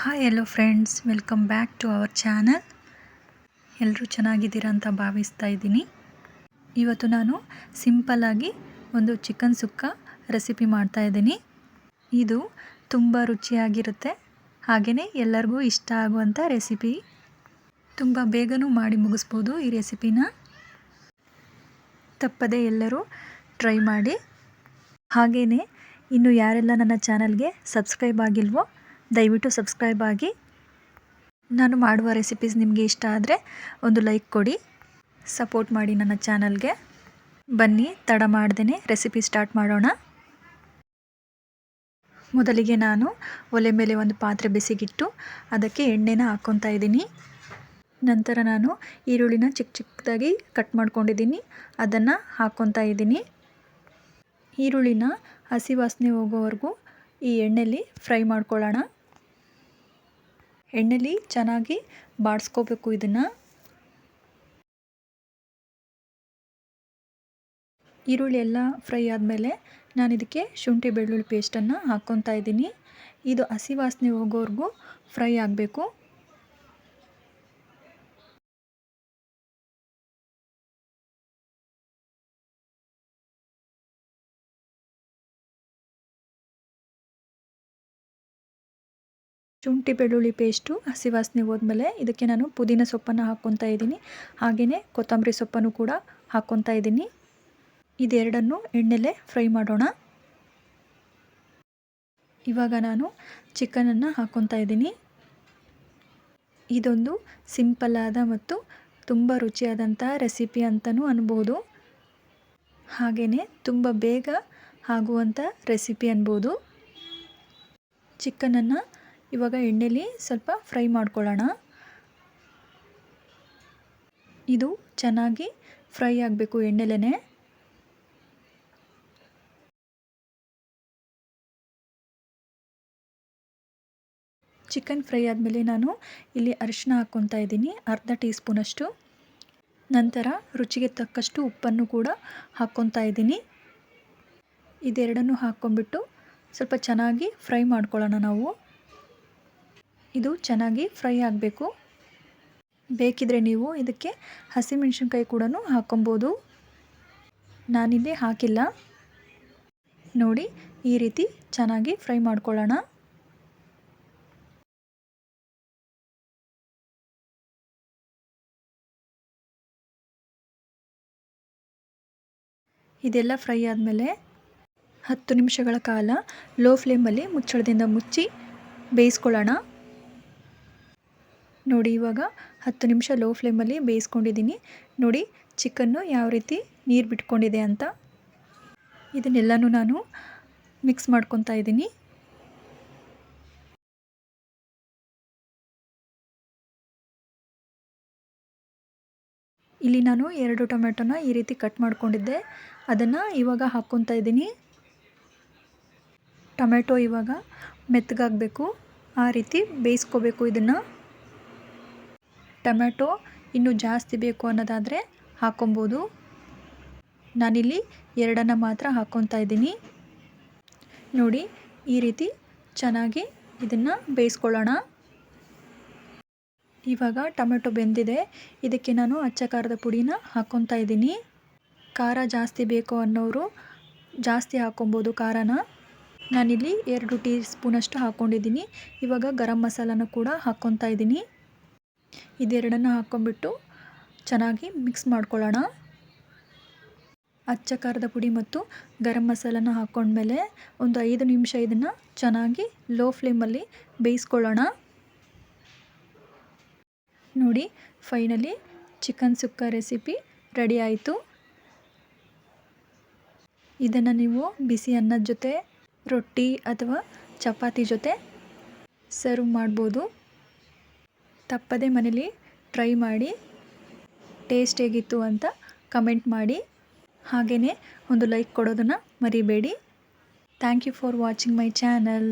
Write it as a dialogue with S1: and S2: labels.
S1: Hi hello friends, welcome back to our channel. ಎಲ್ಲರೂ ಚೆನ್ನಾಗಿದ್ದೀರಾ ಅಂತ ಭಾವಿಸ್ತಾ ಇದ್ದೀನಿ. ಇವತ್ತು ನಾನು ಸಿಂಪಲ್ಲಾಗಿ ಒಂದು ಚಿಕನ್ ಸುಕ್ಕ ರೆಸಿಪಿ ಮಾಡ್ತಾ ಇದ್ದೀನಿ. ಇದು ತುಂಬ ರುಚಿಯಾಗಿರುತ್ತೆ, ಹಾಗೆಯೇ ಎಲ್ಲರಿಗೂ ಇಷ್ಟ ಆಗುವಂಥ ರೆಸಿಪಿ. ತುಂಬ ಬೇಗನೂ ಮಾಡಿ ಮುಗಿಸ್ಬೋದು ಈ ರೆಸಿಪಿನ. ತಪ್ಪದೆ ಎಲ್ಲರೂ ಟ್ರೈ ಮಾಡಿ. ಹಾಗೆಯೇ ಇನ್ನು ಯಾರೆಲ್ಲ ನನ್ನ ಚಾನಲ್ಗೆ ಸಬ್ಸ್ಕ್ರೈಬ್ ಆಗಿಲ್ವೋ ದಯವಿಟ್ಟು ಸಬ್ಸ್ಕ್ರೈಬ್ ಆಗಿ. ನಾನು ಮಾಡುವ ರೆಸಿಪೀಸ್ ನಿಮಗೆ ಇಷ್ಟ ಆದರೆ ಒಂದು ಲೈಕ್ ಕೊಡಿ, ಸಪೋರ್ಟ್ ಮಾಡಿ ನನ್ನ ಚಾನಲ್ಗೆ. ಬನ್ನಿ ತಡ ಮಾಡ್ದೇ ರೆಸಿಪಿ ಸ್ಟಾರ್ಟ್ ಮಾಡೋಣ. ಮೊದಲಿಗೆ ನಾನು ಒಲೆ ಮೇಲೆ ಒಂದು ಪಾತ್ರೆ ಬಿಸಿಗಿಟ್ಟು ಅದಕ್ಕೆ ಎಣ್ಣೆನ ಹಾಕ್ಕೊತಾ ಇದ್ದೀನಿ. ನಂತರ ನಾನು ಈರುಳ್ಳಿನ ಚಿಕ್ಕ ಚಿಕ್ಕದಾಗಿ ಕಟ್ ಮಾಡ್ಕೊಂಡಿದ್ದೀನಿ, ಅದನ್ನು ಹಾಕ್ಕೊತಾ ಇದ್ದೀನಿ. ಈರುಳ್ಳಿನ ಹಸಿ ವಾಸನೆ ಹೋಗೋವರೆಗೂ ಈ ಎಣ್ಣೆಲಿ ಫ್ರೈ ಮಾಡ್ಕೊಳ್ಳೋಣ. ಎಣ್ಣೆಲಿ ಚೆನ್ನಾಗಿ ಬಾಡಿಸ್ಕೋಬೇಕು ಇದನ್ನು. ಈರುಳ್ಳಿ ಎಲ್ಲ ಫ್ರೈ ಆದಮೇಲೆ ನಾನು ಇದಕ್ಕೆ ಶುಂಠಿ ಬೆಳ್ಳುಳ್ಳಿ ಪೇಸ್ಟನ್ನು ಹಾಕ್ಕೊತಾ ಇದ್ದೀನಿ. ಇದು ಹಸಿ ವಾಸನೆ ಹೋಗೋವರೆಗೂ ಫ್ರೈ ಆಗಬೇಕು. ಶುಂಠಿ ಬೆಳ್ಳುಳ್ಳಿ ಪೇಸ್ಟು ಹಸಿ ವಾಸನೆ ಹೋದ್ಮೇಲೆ ಇದಕ್ಕೆ ನಾನು ಪುದೀನ ಸೊಪ್ಪನ್ನು ಹಾಕ್ಕೊತಾ ಇದ್ದೀನಿ, ಹಾಗೆಯೇ ಕೊತ್ತಂಬರಿ ಸೊಪ್ಪನ್ನು ಕೂಡ ಹಾಕ್ಕೊತಾ ಇದ್ದೀನಿ. ಇದೆರಡನ್ನು ಎಣ್ಣೆಲೆ ಫ್ರೈ ಮಾಡೋಣ. ಇವಾಗ ನಾನು ಚಿಕನನ್ನು ಹಾಕ್ಕೊತಾ ಇದ್ದೀನಿ. ಇದೊಂದು ಸಿಂಪಲ್ಲಾದ ಮತ್ತು ತುಂಬ ರುಚಿಯಾದಂಥ ರೆಸಿಪಿ ಅಂತಲೂ ಅನ್ಬೋದು, ಹಾಗೆಯೇ ತುಂಬ ಬೇಗ ಆಗುವಂಥ ರೆಸಿಪಿ ಅನ್ಬೋದು. ಚಿಕನನ್ನು ಇವಾಗ ಎಣ್ಣೆಲಿ ಸ್ವಲ್ಪ ಫ್ರೈ ಮಾಡ್ಕೊಳ್ಳೋಣ. ಇದು ಚೆನ್ನಾಗಿ ಫ್ರೈ ಆಗಬೇಕು ಎಣ್ಣೆಲೇ. ಚಿಕನ್ ಫ್ರೈ ಆದಮೇಲೆ ನಾನು ಇಲ್ಲಿ ಅರಿಶಿನ ಹಾಕ್ಕೊತಾ ಇದ್ದೀನಿ, ಅರ್ಧ ಟೀ ಸ್ಪೂನಷ್ಟು. ನಂತರ ರುಚಿಗೆ ತಕ್ಕಷ್ಟು ಉಪ್ಪನ್ನು ಕೂಡ ಹಾಕ್ಕೊತಾ ಇದ್ದೀನಿ. ಇದೆರಡನ್ನು ಹಾಕ್ಕೊಂಬಿಟ್ಟು ಸ್ವಲ್ಪ ಚೆನ್ನಾಗಿ ಫ್ರೈ ಮಾಡ್ಕೊಳ್ಳೋಣ ನಾವು. ಇದು ಚೆನ್ನಾಗಿ ಫ್ರೈ ಆಗಬೇಕು. ಬೇಕಿದ್ರೆ ನೀವು ಇದಕ್ಕೆ ಹಸಿಮೆಣಸಿನ್ಕಾಯಿ ಕೂಡ ಹಾಕ್ಕೊಬೋದು. ನಾನಿಲ್ಲಿ ಹಾಕಿಲ್ಲ. ನೋಡಿ, ಈ ರೀತಿ ಚೆನ್ನಾಗಿ ಫ್ರೈ ಮಾಡ್ಕೊಳ್ಳೋಣ. ಇದೆಲ್ಲ ಫ್ರೈ ಆದಮೇಲೆ 10 ನಿಮಿಷಗಳ ಕಾಲ ಲೋ ಫ್ಲೇಮಲ್ಲಿ ಮುಚ್ಚಳದಿಂದ ಮುಚ್ಚಿ ಬೇಯಿಸ್ಕೊಳ್ಳೋಣ. ನೋಡಿ, ಇವಾಗ 10 ನಿಮಿಷ ಲೋ ಫ್ಲೇಮಲ್ಲಿ ಬೇಯಿಸ್ಕೊಂಡಿದ್ದೀನಿ. ನೋಡಿ ಚಿಕನ್ನು ಯಾವ ರೀತಿ ನೀರು ಬಿಟ್ಕೊಂಡಿದೆ ಅಂತ. ಇದನ್ನೆಲ್ಲನೂ ನಾನು ಮಿಕ್ಸ್ ಮಾಡ್ಕೊತಾ ಇದ್ದೀನಿ. ಇಲ್ಲಿ ನಾನು 2 ಟೊಮೆಟೊನ ಈ ರೀತಿ ಕಟ್ ಮಾಡ್ಕೊಂಡಿದ್ದೆ, ಅದನ್ನು ಇವಾಗ ಹಾಕ್ಕೊತಾ ಇದ್ದೀನಿ. ಟೊಮೆಟೊ ಇವಾಗ ಮೆತ್ತಗಾಗಬೇಕು, ಆ ರೀತಿ ಬೇಯಿಸ್ಕೋಬೇಕು ಇದನ್ನು. ಟೊಮೆಟೊ ಇನ್ನೂ ಜಾಸ್ತಿ ಬೇಕು ಅನ್ನೋದಾದರೆ ಹಾಕ್ಕೊಬೋದು. ನಾನಿಲ್ಲಿ 2 ಮಾತ್ರ ಹಾಕ್ಕೊತಾ ಇದ್ದೀನಿ. ನೋಡಿ, ಈ ರೀತಿ ಚೆನ್ನಾಗಿ ಇದನ್ನು ಬೇಯಿಸ್ಕೊಳ್ಳೋಣ. ಇವಾಗ ಟೊಮೆಟೊ ಬೆಂದಿದೆ, ಇದಕ್ಕೆ ನಾನು ಅಚ್ಚ ಖಾರದ ಪುಡಿನ ಹಾಕ್ಕೊತಾ ಇದ್ದೀನಿ. ಖಾರ ಜಾಸ್ತಿ ಬೇಕು ಅನ್ನೋರು ಜಾಸ್ತಿ ಹಾಕ್ಕೊಬೋದು ಖಾರನ. ನಾನಿಲ್ಲಿ 2 ಟೀ ಸ್ಪೂನಷ್ಟು ಹಾಕ್ಕೊಂಡಿದ್ದೀನಿ. ಇವಾಗ ಗರಂ ಮಸಾಲನ ಕೂಡ ಹಾಕ್ಕೊತಾ ಇದ್ದೀನಿ. ಇದೆರಡನ್ನು ಹಾಕ್ಕೊಂಬಿಟ್ಟು ಚೆನ್ನಾಗಿ ಮಿಕ್ಸ್ ಮಾಡ್ಕೊಳ್ಳೋಣ. ಅಚ್ಚ ಖಾರದ ಪುಡಿ ಮತ್ತು ಗರಂ ಮಸಾಲನ ಹಾಕ್ಕೊಂಡ್ಮೇಲೆ ಒಂದು 5 ನಿಮಿಷ ಇದನ್ನು ಚೆನ್ನಾಗಿ ಲೋ ಫ್ಲೇಮಲ್ಲಿ ಬೇಯಿಸ್ಕೊಳ್ಳೋಣ. ನೋಡಿ, ಫೈನಲಿ ಚಿಕನ್ ಸುಕ್ಕ ರೆಸಿಪಿ ರೆಡಿ ಆಯಿತು. ಇದನ್ನು ನೀವು ಬಿಸಿ ಅನ್ನದ ಜೊತೆ, ರೊಟ್ಟಿ ಅಥವಾ ಚಪಾತಿ ಜೊತೆ ಸರ್ವ್ ಮಾಡ್ಬೋದು. ತಪ್ಪದೆ ಮನೇಲಿ ಟ್ರೈ ಮಾಡಿ, ಟೇಸ್ಟ್ ಹೇಗಿತ್ತು ಅಂತ ಕಮೆಂಟ್ ಮಾಡಿ. ಹಾಗೆಯೇ ಒಂದು ಲೈಕ್ ಕೊಡೋದನ್ನು ಮರಿಬೇಡಿ. Thank you for watching my channel.